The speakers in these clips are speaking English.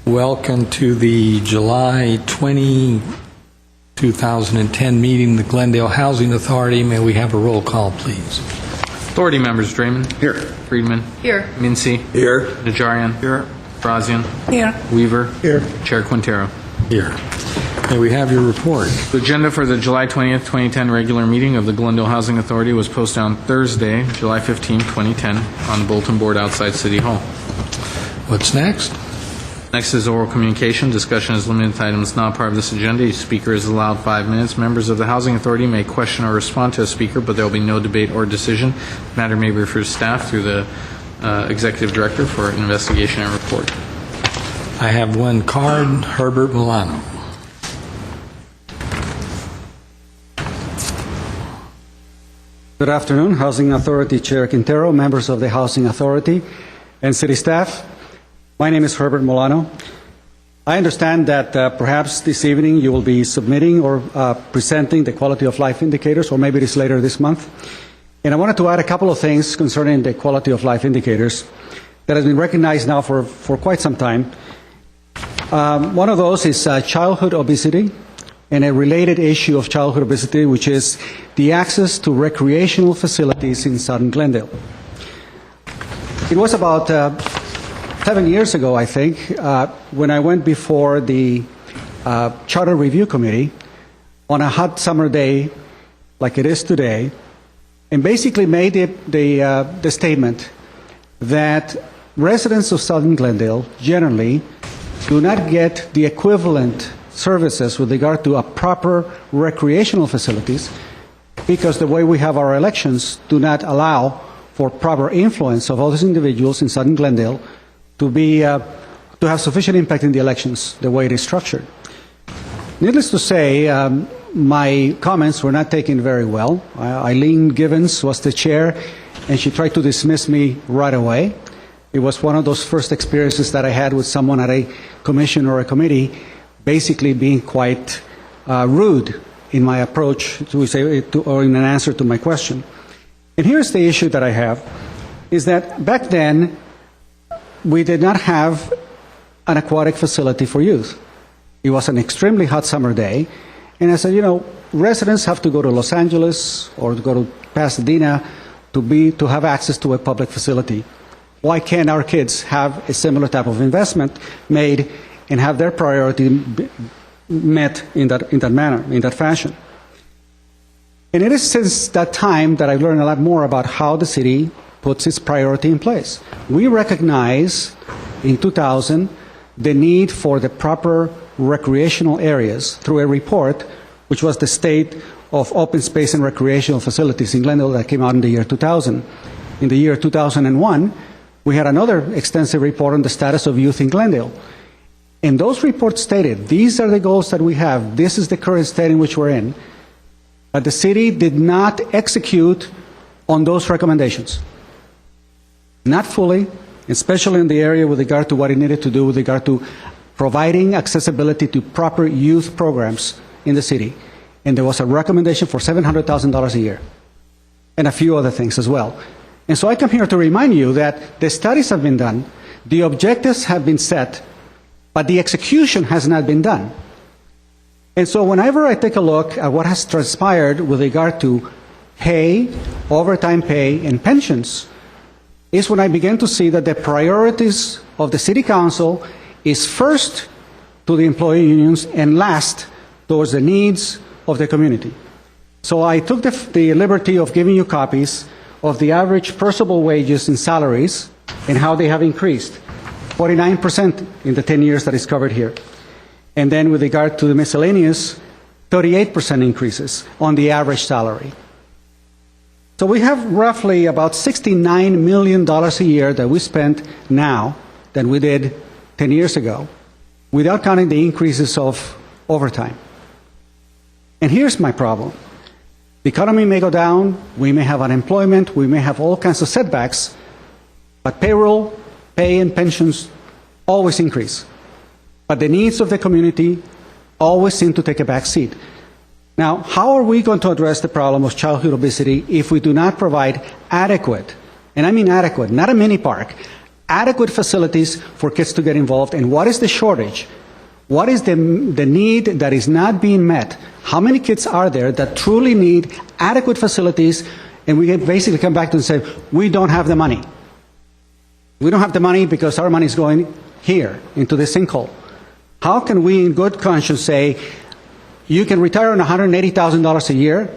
Welcome to the July 20, 2010 meeting, the Glendale Housing Authority. May we have a roll call, please? Authority members: Draymond. Here. Friedman. Here. Mincy. Here. Najarian. Here. Brazian. Here. Weaver. Here. Chair Quintero. Here. May we have your report? The agenda for the July 20th, 2010 regular meeting of the Glendale Housing Authority was posted on Thursday, July 15, 2010, on the bulletin board outside City Hall. What's next? Next is oral communication. Discussion is limited to items not part of this agenda. Each speaker is allowed 5 minutes. Members of the Housing Authority may question or respond to a speaker, but there will be no debate or decision. The matter may be referred to staff through the Executive Director for investigation and report. I have one card, Herbert Milano. Good afternoon, Housing Authority Chair Quintero, members of the Housing Authority, and city staff. My name is Herbert Milano. I understand that perhaps this evening you will be submitting or presenting the quality of life indicators, or maybe it is later this month. And I wanted to add a couple of things concerning the quality of life indicators that has been recognized now for quite some time. One of those is childhood obesity, and a related issue of childhood obesity, which is the access to recreational facilities in southern Glendale. It was about 7 years ago, I think, when I went before the Charter Review Committee on a hot summer day like it is today, and basically made the statement that residents of southern Glendale generally do not get the equivalent services with regard to a proper recreational facilities, because the way we have our elections do not allow for proper influence of all these individuals in southern Glendale to have sufficient impact in the elections, the way it is structured. Needless to say, my comments were not taken very well. Eileen Givens was the chair, and she tried to dismiss me right away. It was one of those first experiences that I had with someone at a commission or a committee basically being quite rude in my approach or in an answer to my question. And here's the issue that I have, is that back then, we did not have an aquatic facility for youth. It was an extremely hot summer day, and I said, residents have to go to Los Angeles or to go to Pasadena to have access to a public facility. Why can't our kids have a similar type of investment made and have their priority met in that manner, in that fashion? And it is since that time that I've learned a lot more about how the city puts its priority in place. We recognize in 2000 the need for the proper recreational areas through a report, which was the State of Open Space and Recreational Facilities in Glendale that came out in the year 2000. In the year 2001, we had another extensive report on the status of youth in Glendale. And those reports stated, these are the goals that we have, this is the current state in which we're in, but the city did not execute on those recommendations. Not fully, especially in the area with regard to what it needed to do with regard to providing accessibility to proper youth programs in the city. And there was a recommendation for $700,000 a year, and a few other things as well. And so I come here to remind you that the studies have been done, the objectives have been set, but the execution has not been done. And so whenever I take a look at what has transpired with regard to pay, overtime pay, and pensions, is when I begin to see that the priorities of the City Council is first to the employee unions and last towards the needs of the community. So I took the liberty of giving you copies of the average personal wages and salaries and how they have increased, 49% in the 10 years that is covered here. And then with regard to the miscellaneous, 38% increases on the average salary. So we have roughly about $69 million a year that we spend now than we did 10 years ago, without counting the increases of overtime. And here's my problem. The economy may go down, we may have unemployment, we may have all kinds of setbacks, but payroll, pay, and pensions always increase. But the needs of the community always seem to take a back seat. Now, how are we going to address the problem of childhood obesity if we do not provide adequate, and I mean adequate, not a mini park, adequate facilities for kids to get involved, and what is the shortage? What is the need that is not being met? How many kids are there that truly need adequate facilities? And we basically come back to and say, we don't have the money. We don't have the money because our money is going here, into the sinkhole. How can we in good conscience say, you can retire on $180,000 a year,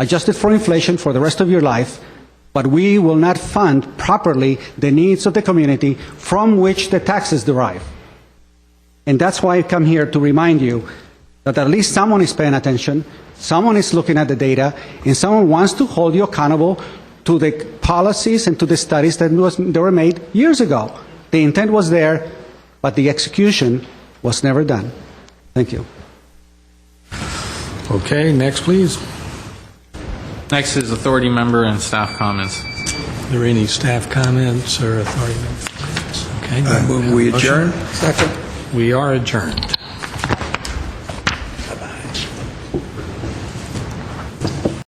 adjusted for inflation for the rest of your life, but we will not fund properly the needs of the community from which the taxes derive? And that's why I come here to remind you that at least someone is paying attention, someone is looking at the data, and someone wants to hold you accountable to the policies and to the studies that were made years ago. The intent was there, but the execution was never done. Thank you. Okay, next, please. Next is authority member and staff comments. Are there any staff comments or authority members? Okay. I move we adjourn. We are adjourned.